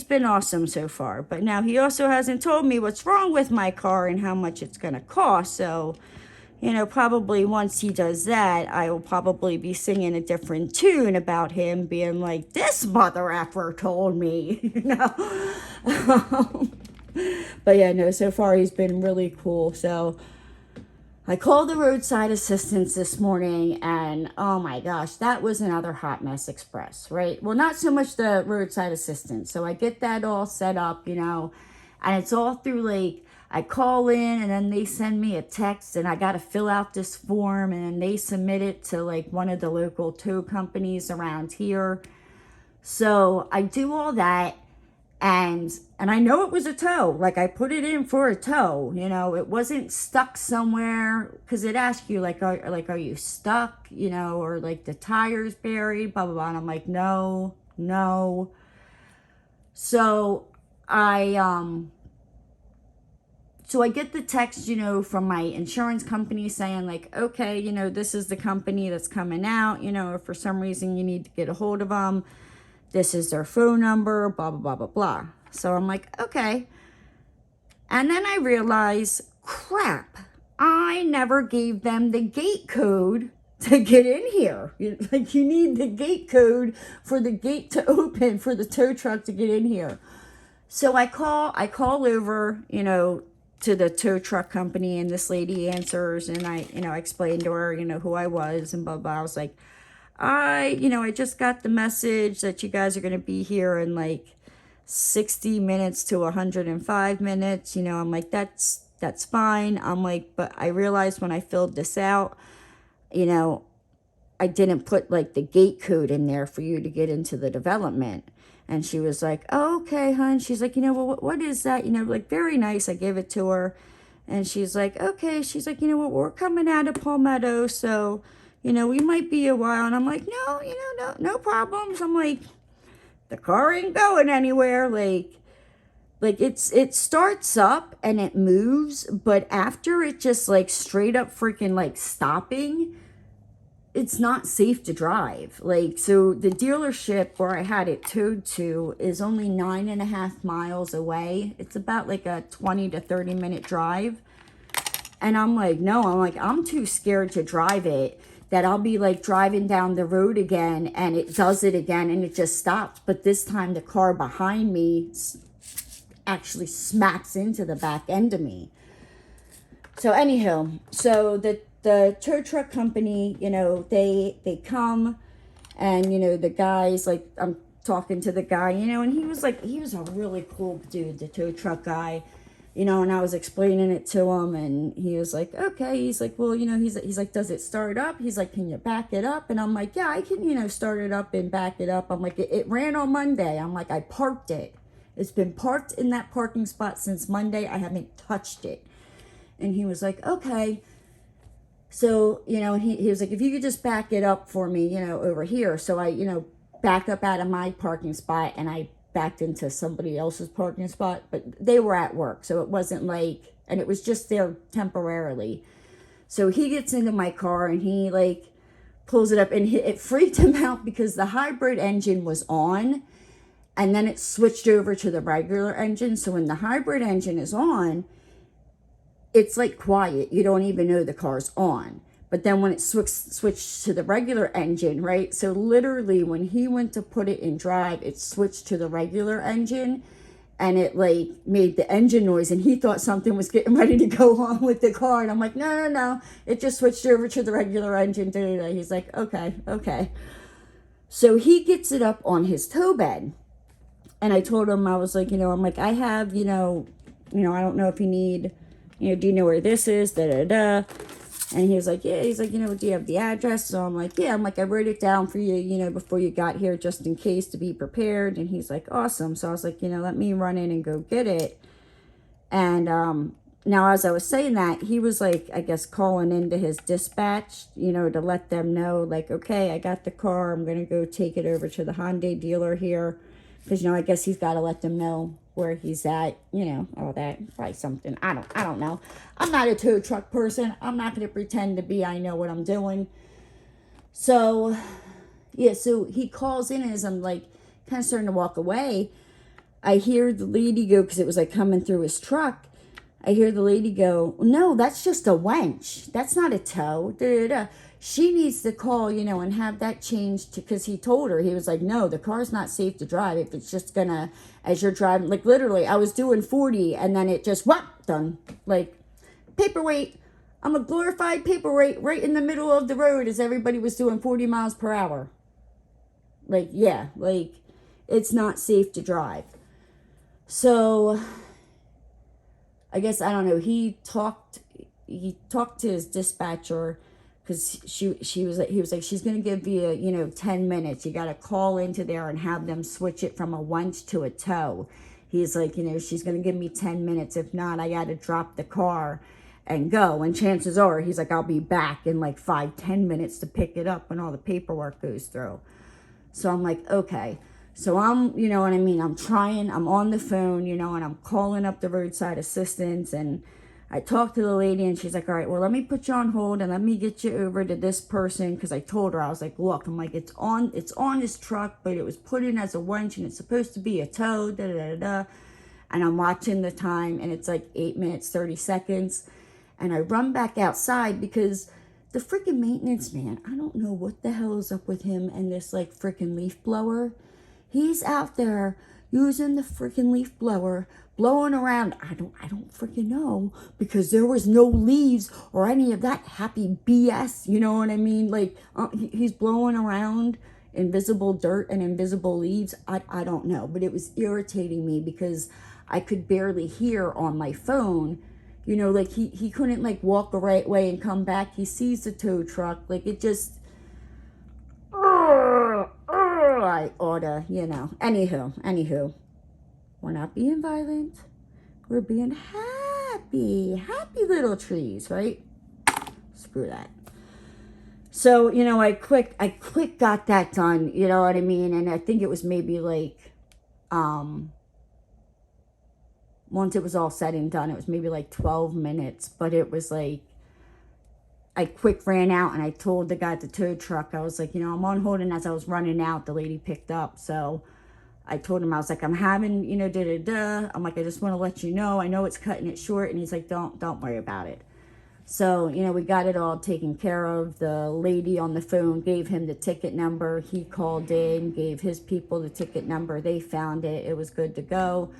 been awesome so far. But now he also hasn't told me what's wrong with my car and how much it's going to cost. So, you know, probably once he does that, I will probably be singing a different tune about him being like, this mother effer told me, you know. But yeah, no, so far he's been really cool. So I called the roadside assistance this morning, and oh my gosh, that was another hot mess express, right? Well, not so much the roadside assistance. So I get that all set up, you know, and it's all through, like, I call in and then they send me a text, and I got to fill out this form, and then they submit it to like one of the local tow companies around here. So I do all that. And I know it was a tow. Like, I put it in for a tow. You know, it wasn't stuck somewhere, because it asks you, like, are you stuck? You know, or like the tires buried, blah, blah, blah. And I'm like, no. So I get the text, you know, from my insurance company saying, like, okay, you know, this is the company that's coming out. You know, if for some reason you need to get a hold of them, this is their phone number, blah, blah, blah, blah, blah. So I'm like, okay. And then I realize, crap, I never gave them the gate code to get in here. Like, you need the gate code for the gate to open for the tow truck to get in here. So I call over, you know, to the tow truck company, and this lady answers, and I explained to her, you know, who I was and blah, blah. I was like, I just got the message that you guys are going to be here in like 60 minutes to 105 minutes. You know, I'm like, that's fine. I'm like, but I realized when I filled this out, you know, I didn't put like the gate code in there for you to get into the development. And she was like, oh, okay, hon. She's like, you know, well, what is that? You know, like, very nice. I gave it to her. And she's like, okay. She's like, you know what, we're coming out of Palmetto, so, you know, we might be a while. And I'm like, no, you know, no problems. I'm like, the car ain't going anywhere. Like it starts up and it moves, but after it just like straight up freaking like stopping, it's not safe to drive. Like, so the dealership where I had it towed to is only 9.5 miles away. It's about like a 20 to 30 minute drive. And I'm like, no, I'm too scared to drive it, that I'll be like driving down the road again and it does it again and it just stops. But this time the car behind me actually smacks into the back end of me. So anyhow, so the tow truck company, you know, they come, and, you know, the guys, like, I'm talking to the guy, you know, and he was a really cool dude, the tow truck guy. you know, and I was explaining it to him, and he was like, okay. He's like, well, you know, he's like, does it start up? He's like, can you back it up? And I'm like, yeah, I can, you know, start it up and back it up. I'm like, it ran on Monday. I'm like, I parked it. It's been parked in that parking spot since Monday. I haven't touched it. And he was like, okay. So, you know, he was like, if you could just back it up for me, you know, over here. So I, you know, backed up out of my parking spot, and I backed into somebody else's parking spot, but they were at work, so it wasn't like, and it was just there temporarily. So he gets into my car, and he like pulls it up, and it freaked him out because the hybrid engine was on, and then it switched over to the regular engine. So when the hybrid engine is on, it's like quiet. You don't even know the car's on. But then when it switched to the regular engine, right? So literally when he went to put it in drive, it switched to the regular engine, and it like made the engine noise, and he thought something was getting ready to go on with the car. And I'm like, no. It just switched over to the regular engine. He's like, okay. So he gets it up on his tow bed. And I told him, I was like, you know, I'm like, I have, you know, I don't know if you need, you know, do you know where this is? And he was like, yeah. He's like, you know, do you have the address? So I'm like, yeah. I'm like, I wrote it down for you, you know, before you got here, just in case, to be prepared. And he's like, awesome. So I was like, you know, let me run in and go get it. And now as I was saying that, he was like, I guess, calling into his dispatch, you know, to let them know, like, okay, I got the car. I'm going to go take it over to the Hyundai dealer here. Because, you know, I guess he's got to let them know where he's at, you know, all that. Probably something. I don't know. I'm not a tow truck person. I'm not going to pretend to be. I know what I'm doing. So, yeah, so he calls in, and as I'm, like, kind of starting to walk away, I hear the lady go, because it was, like, coming through his truck. I hear the lady go, no, that's just a winch. That's not a tow. She needs to call, you know, and have that changed, because he told her, he was like, no, the car's not safe to drive if it's just gonna, as you're driving, like literally, I was doing 40, and then it just, done. Like, paperweight. I'm a glorified paperweight right in the middle of the road as everybody was doing 40 miles per hour. Like, yeah, like, it's not safe to drive. So, I guess, I don't know, he talked to his dispatcher, because he was like, she's going to give you, you know, 10 minutes. You got to call into there and have them switch it from a winch to a tow. He's like, you know, she's going to give me 10 minutes. If not, I got to drop the car and go. And chances are, he's like, I'll be back in like 5-10 minutes to pick it up when all the paperwork goes through. So I'm like, okay. So I'm, you know what I mean, I'm on the phone, you know, and I'm calling up the roadside assistance, and I talked to the lady, and she's like, all right, well, let me put you on hold, and let me get you over to this person, because I told her, I was like, look, I'm like, it's on his truck, but it was put in as a winch, and it's supposed to be a tow, and I'm watching the time, and it's like 8 minutes, 30 seconds, and I run back outside, because the freaking maintenance man, I don't know what the hell is up with him and this, like, freaking leaf blower. He's out there using the freaking leaf blower, blowing around. I don't freaking know, because there was no leaves or any of that happy BS. You know what I mean? Like, he's blowing around invisible dirt and invisible leaves. I don't know, but it was irritating me because I could barely hear on my phone. You know, like, he couldn't, like, walk the right way and come back. He sees the tow truck. Like, it just, I oughta, you know. Anywho, we're not being violent. We're being happy little trees, right? Screw that. So, you know, I quick got that done, you know what I mean? And I think it was maybe like, once it was all said and done, it was maybe like 12 minutes, but it was like, I quick ran out, and I told the guy at the tow truck, I was like, you know, I'm on hold, and as I was running out, the lady picked up. So I told him, I was like, I'm having, you know, I'm like, I just want to let you know. I know it's cutting it short. And he's like, don't worry about it. So, you know, we got it all taken care of. The lady on the phone gave him the ticket number. He called in, gave his people the ticket number. They found it. It was good to go.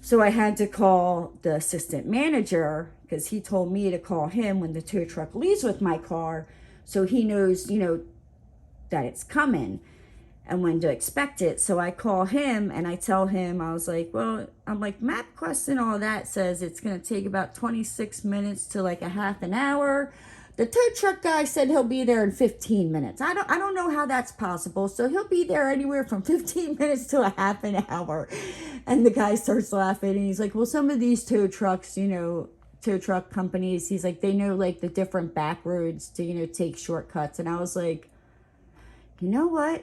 So I had to call the assistant manager, because he told me to call him when the tow truck leaves with my car, so he knows, you know, that it's coming. and when to expect it. So I call him and I tell him, I was like, well, I'm like, MapQuest and all that says it's going to take about 26 minutes to like a half an hour. The tow truck guy said he'll be there in 15 minutes. I don't know how that's possible. So he'll be there anywhere from 15 minutes to a half an hour. And the guy starts laughing and he's like, well, some of these tow trucks, you know, tow truck companies, he's like, they know like the different back roads to, you know, take shortcuts. And I was like, you know what?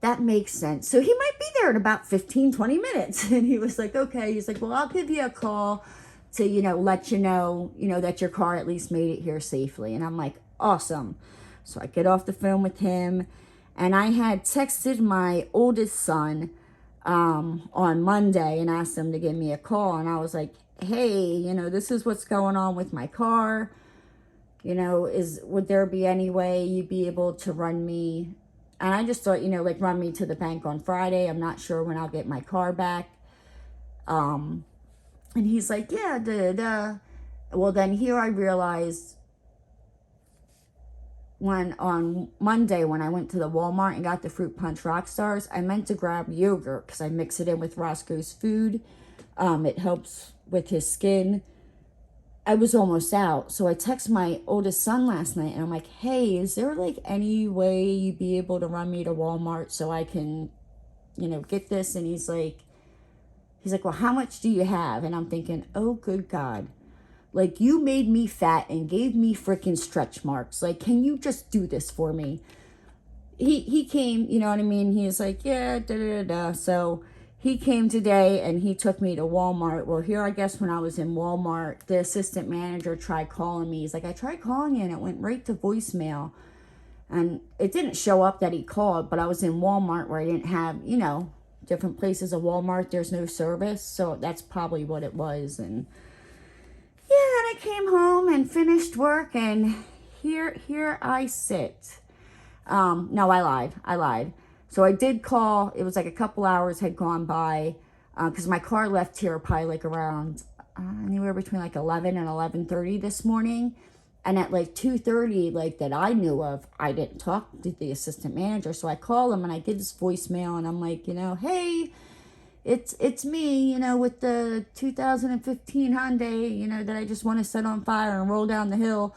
That makes sense. So he might be there in about 15, 20 minutes. And he was like, okay. He's like, well, I'll give you a call to, you know, let you know, that your car at least made it here safely. And I'm like, awesome. So I get off the phone with him, and I had texted my oldest son on Monday and asked him to give me a call. And I was like, hey, you know, this is what's going on with my car. You know, would there be any way you'd be able to run me? And I just thought, you know, like run me to the bank on Friday. I'm not sure when I'll get my car back. And he's like, yeah, Well, then here I realized on Monday when I went to the Walmart and got the Fruit Punch Rockstars, I meant to grab yogurt because I mix it in with Roscoe's food. It helps with his skin. I was almost out. So I texted my oldest son last night and I'm like, hey, is there like any way you'd be able to run me to Walmart so I can, you know, get this? And he's like, well, how much do you have? And I'm thinking, oh, good God. Like, you made me fat and gave me freaking stretch marks. Like, can you just do this for me? He came, you know what I mean? He was like, yeah, da-da-da-da. So he came today and he took me to Walmart. Well, here, I guess when I was in Walmart, the assistant manager tried calling me. He's like, I tried calling you and it went right to voicemail. And it didn't show up that he called, but I was in Walmart where I didn't have, you know, different places of Walmart, there's no service. So that's probably what it was. And yeah, and I came home and finished work, and here I sit. No, I lied. So I did call. It was like a couple hours had gone by because my car left here probably like around anywhere between like 11 and 11:30 this morning. And at like 2:30, like that I knew of, I didn't talk to the assistant manager. So I call him and I get his voicemail and I'm like, you know, hey, it's me, you know, with the 2015 Hyundai, you know, that I just want to set on fire and roll down the hill.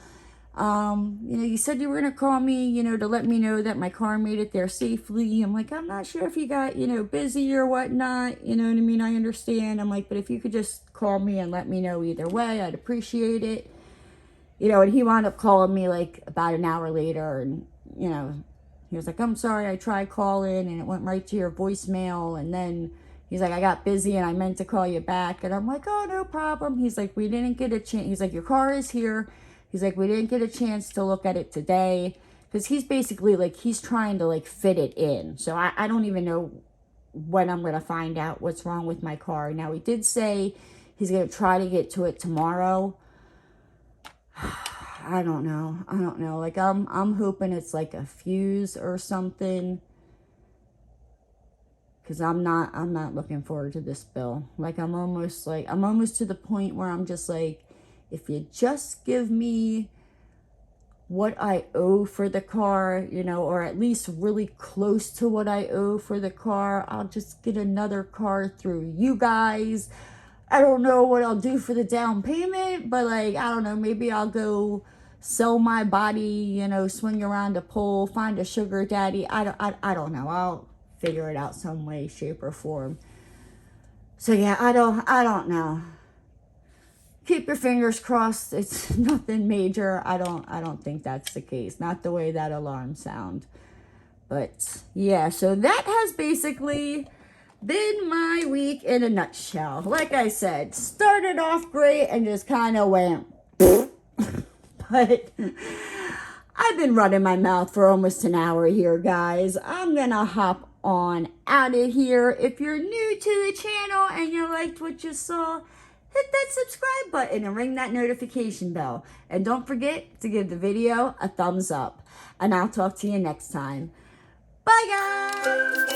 You know, you said you were going to call me, you know, to let me know that my car made it there safely. I'm like, I'm not sure if you got, you know, busy or whatnot. You know what I mean? I understand. I'm like, but if you could just call me and let me know either way, I'd appreciate it. You know, and he wound up calling me like about an hour later, and, you know, he was like, I'm sorry, I tried calling and it went right to your voicemail. And then he's like, I got busy and I meant to call you back. And I'm like, oh, no problem. He's like, we didn't get a chance. He's like, your car is here. He's like, we didn't get a chance to look at it today. Because he's basically like, he's trying to like fit it in. So I don't even know when I'm going to find out what's wrong with my car. Now, he did say he's going to try to get to it tomorrow. I don't know. Like, I'm hoping it's like a fuse or something. Because I'm not looking forward to this bill. Like, I'm almost to the point where I'm just like, if you just give me what I owe for the car, you know, or at least really close to what I owe for the car, I'll just get another car through you guys. I don't know what I'll do for the down payment, but like, I don't know, maybe I'll go sell my body, you know, swing around a pole, find a sugar daddy. I don't know. I'll figure it out some way, shape, or form. So yeah, I don't know. Keep your fingers crossed. It's nothing major. I don't think that's the case. Not the way that alarm sound. But yeah, so that has basically been my week in a nutshell. Like I said, started off great and just kind of went but I've been running my mouth for almost an hour here, guys. I'm gonna hop on out of here. If you're new to the channel and you liked what you saw, hit that subscribe button and ring that notification bell. And don't forget to give the video a thumbs up. And I'll talk to you next time. Bye, guys!